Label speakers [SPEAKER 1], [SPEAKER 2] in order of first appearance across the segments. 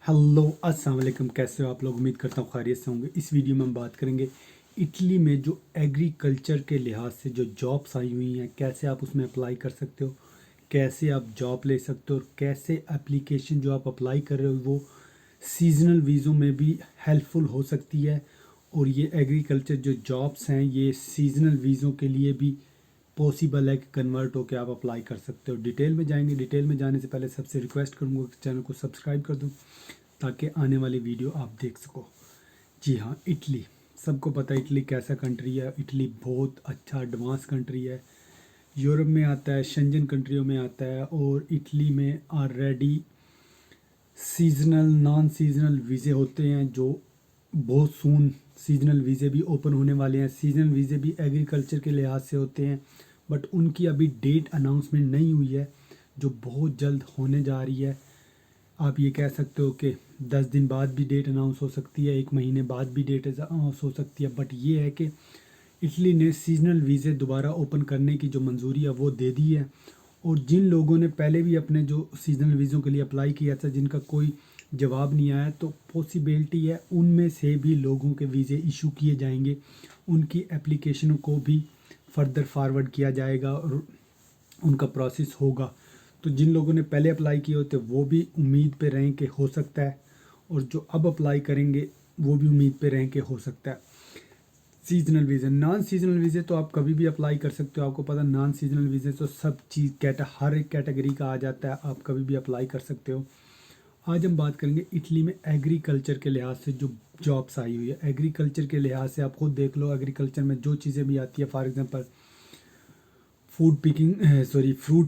[SPEAKER 1] Hello अस्सलाम वालेकुम, कैसे हो आप लोग। उम्मीद करता हूँ खैरियत से होंगे। इस वीडियो में हम बात करेंगे इटली में जो एग्रीकल्चर के लिहाज से जो जॉब्स आई हुई हैं, कैसे आप उसमें अप्लाई कर सकते हो, कैसे आप जॉब ले सकते हो और कैसे एप्लीकेशन जो आप अप्लाई कर रहे हो वो सीजनल वीज़ों में भी हेल्पफुल हो सकती है। और ये एग्रीकल्चर जो जॉब्स हैं ये सीजनल वीज़ों के लिए भी पॉसिबल है कि कन्वर्ट होकर आप अप्लाई कर सकते हो। डिटेल में जाएंगे। डिटेल में जाने से पहले सबसे रिक्वेस्ट करूँगा कि चैनल को सब्सक्राइब कर दो ताकि आने वाली वीडियो आप देख सको। जी हाँ, इटली सबको पता है इटली कैसा कंट्री है। इटली बहुत अच्छा एडवांस कंट्री है, यूरोप में आता है, शेंजन कंट्रियों में आता है। और इटली में ऑलरेडी सीजनल नॉन सीजनल वीज़े होते हैं जो बहुत सून सीजनल वीज़े भी ओपन होने वाले हैं। सीजनल वीज़े भी एग्रीकल्चर के लिहाज से होते हैं बट उनकी अभी डेट अनाउंसमेंट नहीं हुई है, जो बहुत जल्द होने जा रही है। आप ये कह सकते हो कि 10 दिन बाद भी डेट अनाउंस हो सकती है, 1 महीने बाद भी डेट अनाउंस हो सकती है। बट ये है कि इटली ने सीजनल वीज़े दोबारा ओपन करने की जो मंजूरी है वो दे दी है। और जिन लोगों ने पहले भी अपने जो सीजनल वीज़ों के लिए अप्लाई किया था जिनका कोई जवाब नहीं आया, तो पॉसिबिलिटी है उनमें से भी लोगों के वीज़े इशू किए जाएंगे, उनकी एप्लीकेशनों को भी फर्दर फारवर्ड किया जाएगा और उनका प्रोसेस होगा। तो जिन लोगों ने पहले अप्लाई किए होते वो भी उम्मीद पे रहें कि हो सकता है, और जो अब अप्लाई करेंगे वो भी उम्मीद पे रहें कि हो सकता है। सीजनल वीज़े, नॉन सीजनल वीज़े तो आप कभी भी अप्लाई कर सकते हो। आपको पता है नॉन सीजनल वीज़े तो सब चीज़ हर एक कैटेगरी का आ जाता है, आप कभी भी अप्लाई कर सकते हो। आज हम बात करेंगे इटली में एग्रीकल्चर के लिहाज से जो जॉब्स आई हुई है। एग्रीकल्चर के लिहाज से आप खुद देख लो, एग्रीकल्चर में जो चीज़ें भी आती है, फॉर एग्जांपल फ्रूट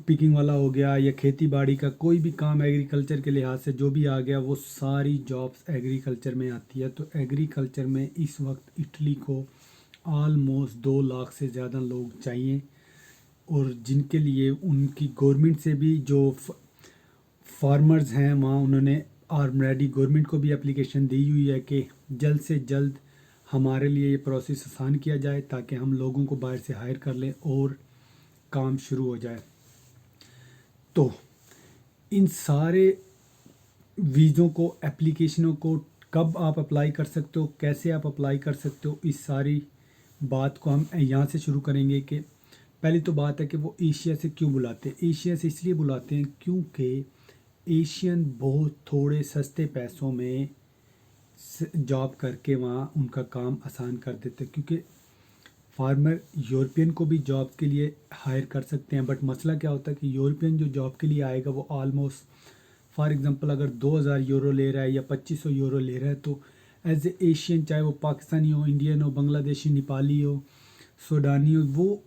[SPEAKER 1] पिकिंग वाला हो गया या खेती बाड़ी का कोई भी काम एग्रीकल्चर के लिहाज से जो भी आ गया, वो सारी जॉब्स एग्रीकल्चर में आती है। तो एग्रीकल्चर में इस वक्त इटली को ऑलमोस्ट 2 लाख से ज़्यादा लोग चाहिए, और जिनके लिए उनकी गवर्नमेंट से भी जो फार्मर्स हैं वहाँ उन्होंने ऑलरेडी गवर्नमेंट को भी एप्लीकेशन दी हुई है कि जल्द से जल्द हमारे लिए ये प्रोसेस आसान किया जाए ताकि हम लोगों को बाहर से हायर कर लें और काम शुरू हो जाए। तो इन सारे वीज़ों को, एप्लीकेशनों को कब आप अप्लाई कर सकते हो, कैसे आप अप्लाई कर सकते हो, इस सारी बात को हम यहाँ से शुरू करेंगे। कि पहली तो बात है कि वो एशिया से क्यों बुलाते हैं। एशिया से इसलिए बुलाते हैं क्योंकि एशियन बहुत थोड़े सस्ते पैसों में जॉब करके वहाँ उनका काम आसान कर देते हैं। क्योंकि फार्मर यूरोपियन को भी जॉब के लिए हायर कर सकते हैं, बट मसला क्या होता है कि यूरोपियन जो जॉब के लिए आएगा वो ऑलमोस्ट फॉर एग्जांपल अगर 2000 यूरो ले रहा है या 2500 यूरो ले रहा है, तो एज ए एशियन, चाहे वो पाकिस्तानी हो, इंडियन हो, बांग्लादेशी, नेपाली हो, सूडानी हो, वो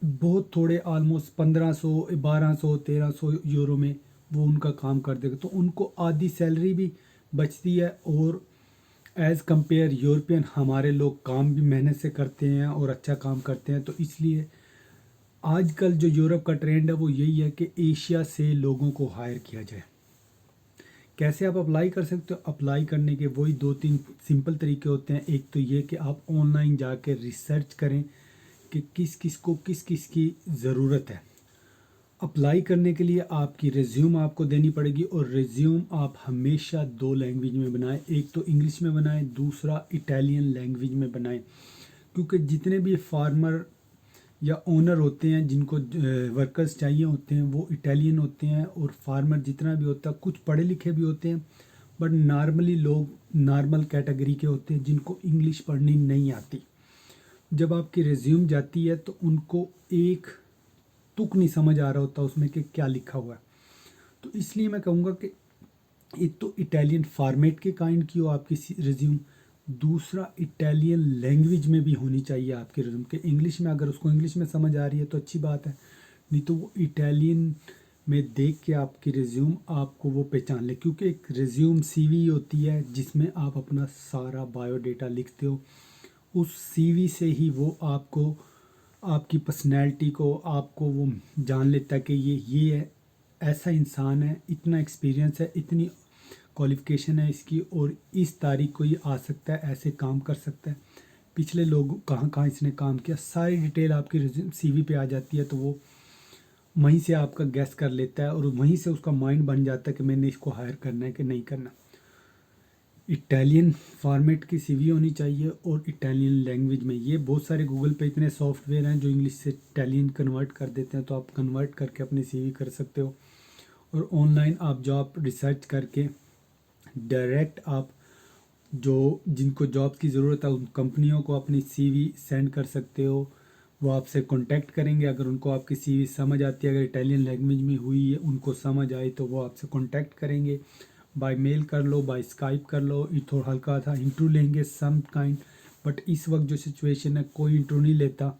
[SPEAKER 1] बहुत थोड़े ऑलमोस्ट 1500, 1200, 1300 यूरो में वो उनका काम कर देगा। तो उनको आधी सैलरी भी बचती है, और एज़ कंपेयर यूरोपियन हमारे लोग काम भी मेहनत से करते हैं और अच्छा काम करते हैं। तो इसलिए आजकल जो यूरोप का ट्रेंड है वो यही है कि एशिया से लोगों को हायर किया जाए। कैसे आप अप्लाई कर सकते हो? अप्लाई करने के वही 2-3 सिंपल तरीके होते हैं। एक तो ये कि आप ऑनलाइन जाके रिसर्च करें कि किस किस को किस किस की ज़रूरत है। अप्लाई करने के लिए आपकी रिज्यूम आपको देनी पड़ेगी, और रिज्यूम आप हमेशा 2 लैंग्वेज में बनाएं। एक तो इंग्लिश में बनाएं, दूसरा इटालियन लैंग्वेज में बनाएं। क्योंकि जितने भी फार्मर या ओनर होते हैं जिनको वर्कर्स चाहिए होते हैं वो इटालियन होते हैं, और फार्मर जितना भी होता है कुछ पढ़े लिखे भी होते हैं, बट नॉर्मली लोग नॉर्मल कैटेगरी के होते हैं जिनको इंग्लिश पढ़नी नहीं आती। जब आपकी रिज्यूम जाती है तो उनको एक तुक नहीं समझ आ रहा होता उसमें कि क्या लिखा हुआ है। तो इसलिए मैं कहूँगा कि एक तो इटालियन फॉर्मेट के काइंड की हो आपकी रिज्यूम, दूसरा इटालियन लैंग्वेज में भी होनी चाहिए आपकी रिज्यूम। के इंग्लिश में अगर उसको इंग्लिश में समझ आ रही है तो अच्छी बात है, नहीं तो वो इटालियन में देख के आपकी रिज्यूम आपको वो पहचान ले। क्योंकि एक रिज्यूम सीवी होती है जिसमें आप अपना सारा बायोडेटा लिखते हो। उस सीवी से ही वो आपको, आपकी पर्सनैलिटी को, आपको वो जान लेता है कि ये है, ऐसा इंसान है, इतना एक्सपीरियंस है, इतनी क्वालिफ़िकेशन है इसकी, और इस तारीख को ये आ सकता है, ऐसे काम कर सकता है, पिछले लोग कहाँ कहाँ इसने काम किया, सारी डिटेल आपकी सीवी पे आ जाती है। तो वो वहीं से आपका गैस कर लेता है और वहीं से उसका माइंड बन जाता है कि मैंने इसको हायर करना है कि नहीं करना। इटालियन फॉर्मेट की सीवी होनी चाहिए और इटालियन लैंग्वेज में। ये बहुत सारे गूगल पे इतने सॉफ्टवेयर हैं जो इंग्लिश से इटालियन कन्वर्ट कर देते हैं, तो आप कन्वर्ट करके अपनी सीवी कर सकते हो। और ऑनलाइन आप जॉब रिसर्च करके डायरेक्ट आप जो जिनको जॉब की ज़रूरत है उन कंपनियों को अपनी सीवी सेंड कर सकते हो। वो आपसे कांटेक्ट करेंगे, अगर उनको आपकी सीवी समझ आती है, अगर इटालियन लैंग्वेज में हुई है, उनको समझ आई, तो वो आपसे कांटेक्ट करेंगे। बाय मेल कर लो, बाय स्काइप कर लो, ये थोड़ा हल्का था इंटरव्यू लेंगे सम काइंड, बट इस वक्त जो सिचुएशन है कोई इंटरव्यू नहीं लेता।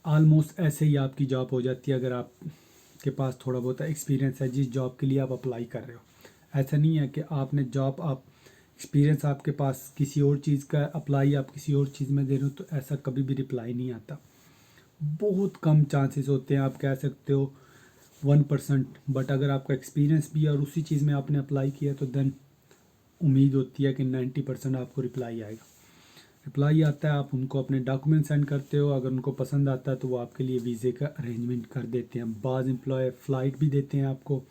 [SPEAKER 1] ऑलमोस्ट ऐसे ही आपकी जॉब हो जाती है अगर आपके पास थोड़ा बहुत एक्सपीरियंस है जिस जॉब के लिए आप अप्लाई कर रहे हो। ऐसा नहीं है कि आपने जॉब आप एक्सपीरियंस आपके पास किसी और चीज़ का अप्लाई आप किसी और चीज़ में दे रहे हो, तो ऐसा कभी भी रिप्लाई नहीं आता। बहुत कम चांसेस होते हैं, आप कह सकते हो 1%, बट अगर आपका एक्सपीरियंस भी है और उसी चीज़ में आपने अप्लाई किया तो देन उम्मीद होती है कि 90% आपको रिप्लाई आएगा। रिप्लाई आता है, आप उनको अपने डॉक्यूमेंट सेंड करते हो, अगर उनको पसंद आता है तो वो आपके लिए वीज़े का अरेंजमेंट कर देते हैं। बाज़ एम्प्लॉय फ़्लाइट भी देते हैं आपको,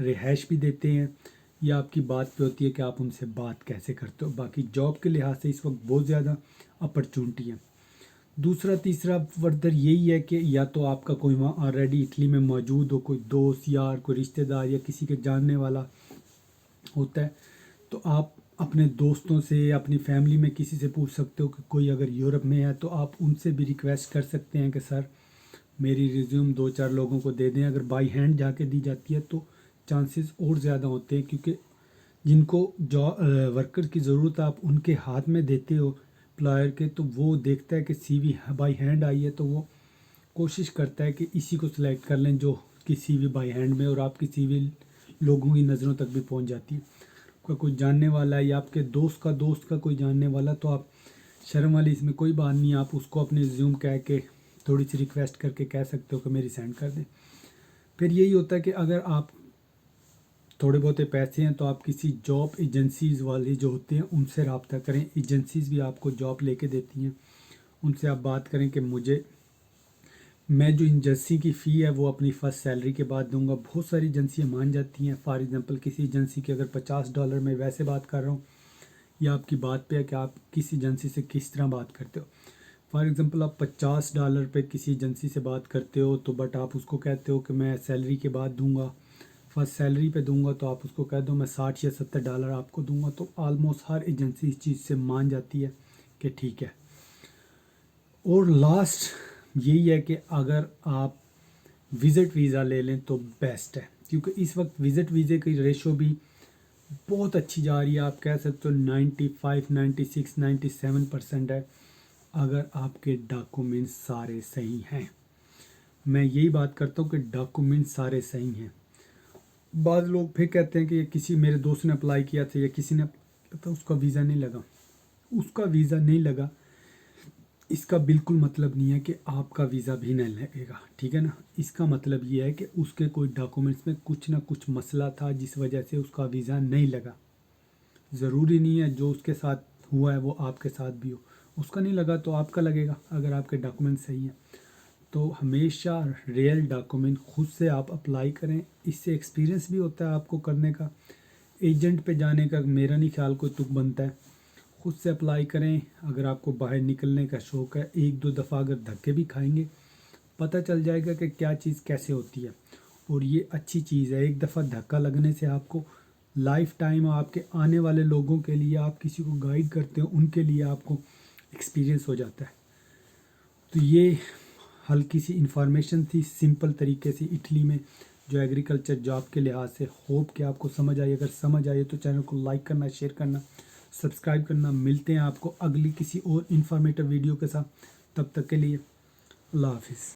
[SPEAKER 1] रिहाइश भी देते हैं। यह आपकी बात पे होती है कि आप उनसे बात कैसे करते हो। बाकी जॉब के लिहाज से इस वक्त बहुत ज़्यादा अपॉर्चुनिटी है। दूसरा तीसरा फर्दर यही है कि या तो आपका कोई वहाँ ऑलरेडी इटली में मौजूद हो, कोई दोस्त यार, कोई रिश्तेदार या किसी के जानने वाला होता है, तो आप अपने दोस्तों से, अपनी फैमिली में किसी से पूछ सकते हो कि कोई अगर यूरोप में है तो आप उनसे भी रिक्वेस्ट कर सकते हैं कि सर मेरी रिज्यूम 2-4 लोगों को दे दें। अगर बाई हैंड जाके दी जाती है तो चांसेस और ज़्यादा होते हैं, क्योंकि जिनको वर्कर की ज़रूरत है आप उनके हाथ में देते हो एम्प्लॉयर के, तो वो देखता है कि सीवी बाई हैंड आई है तो वो कोशिश करता है कि इसी को सिलेक्ट कर लें जो कि सीवी बाई हैंड में और आपकी सीवी लोगों की नज़रों तक भी पहुंच जाती है। कोई जानने वाला है या आपके दोस्त का कोई जानने वाला, तो आप शर्म वाली इसमें कोई बात नहीं, आप उसको अपनी रिज्यूम कह के थोड़ी सी रिक्वेस्ट करके कह सकते हो कि मेरी सेंड कर दें। फिर यही होता है कि अगर आप थोड़े बहुते पैसे हैं तो आप किसी जॉब एजेंसीज़ वाले जो होते हैं उनसे रब्ता करें। एजेंसीज़ भी आपको जॉब लेके देती हैं, उनसे आप बात करें कि मैं जो एजेंसी की फ़ी है वो अपनी फ़र्स्ट सैलरी के बाद दूंगा। बहुत सारी एजेंसियाँ मान जाती हैं। फॉर एग्ज़ाम्पल किसी एजेंसी की अगर $50 में वैसे बात कर रहा हूँ, या आपकी बात पे है कि आप किस एजेंसी से किस तरह बात करते हो। फॉर एग्ज़ाम्पल आप $50 पे किसी एजेंसी से बात करते हो, तो बट आप उसको कहते हो कि मैं सैलरी के बाद दूंगा, फर्स्ट सैलरी पे दूंगा, तो आप उसको कह दो मैं $60 या $70 आपको दूंगा, तो ऑलमोस्ट हर एजेंसी इस चीज़ से मान जाती है कि ठीक है। और लास्ट यही है कि अगर आप विज़िट वीज़ा ले लें तो बेस्ट है, क्योंकि इस वक्त विज़िट वीज़े की रेशो भी बहुत अच्छी जा रही है। आप कह सकते हो 95, 96, 97% है, अगर आपके डॉक्यूमेंट्स सारे सही हैं। मैं यही बात करता हूँ कि डॉक्यूमेंट्स सारे सही हैं। बाद लोग फिर कहते हैं कि ये किसी मेरे दोस्त ने अप्लाई किया था या किसी ने तो उसका वीज़ा नहीं लगा। उसका वीज़ा नहीं लगा इसका बिल्कुल मतलब नहीं है कि आपका वीज़ा भी नहीं लगेगा, ठीक है ना। इसका मतलब ये है कि उसके कोई डॉक्यूमेंट्स में कुछ ना कुछ मसला था जिस वजह से उसका वीज़ा नहीं लगा। ज़रूरी नहीं है जो उसके साथ हुआ है वो आपके साथ भी हो। उसका नहीं लगा तो आपका लगेगा अगर आपके डॉक्यूमेंट सही हैं। तो हमेशा रियल डॉक्यूमेंट खुद से आप अप्लाई करें, इससे एक्सपीरियंस भी होता है आपको करने का। एजेंट पे जाने का मेरा नहीं ख्याल कोई तुक बनता है। खुद से अप्लाई करें। अगर आपको बाहर निकलने का शौक़ है, 1-2 दफ़ा अगर धक्के भी खाएंगे पता चल जाएगा कि क्या चीज़ कैसे होती है। और ये अच्छी चीज़ है, एक दफ़ा धक्का लगने से आपको लाइफ टाइम आपके आने वाले लोगों के लिए, आप किसी को गाइड करते हो उनके लिए आपको एक्सपीरियंस हो जाता है। तो ये हल्की सी इन्फॉर्मेशन थी सिंपल तरीके से इटली में जो एग्रीकल्चर जॉब के लिहाज से। होप कि आपको समझ आई। अगर समझ आई तो चैनल को लाइक करना, शेयर करना, सब्सक्राइब करना। मिलते हैं आपको अगली किसी और इन्फॉर्मेटिव वीडियो के साथ। तब तक के लिए अल्लाह हाफिज़।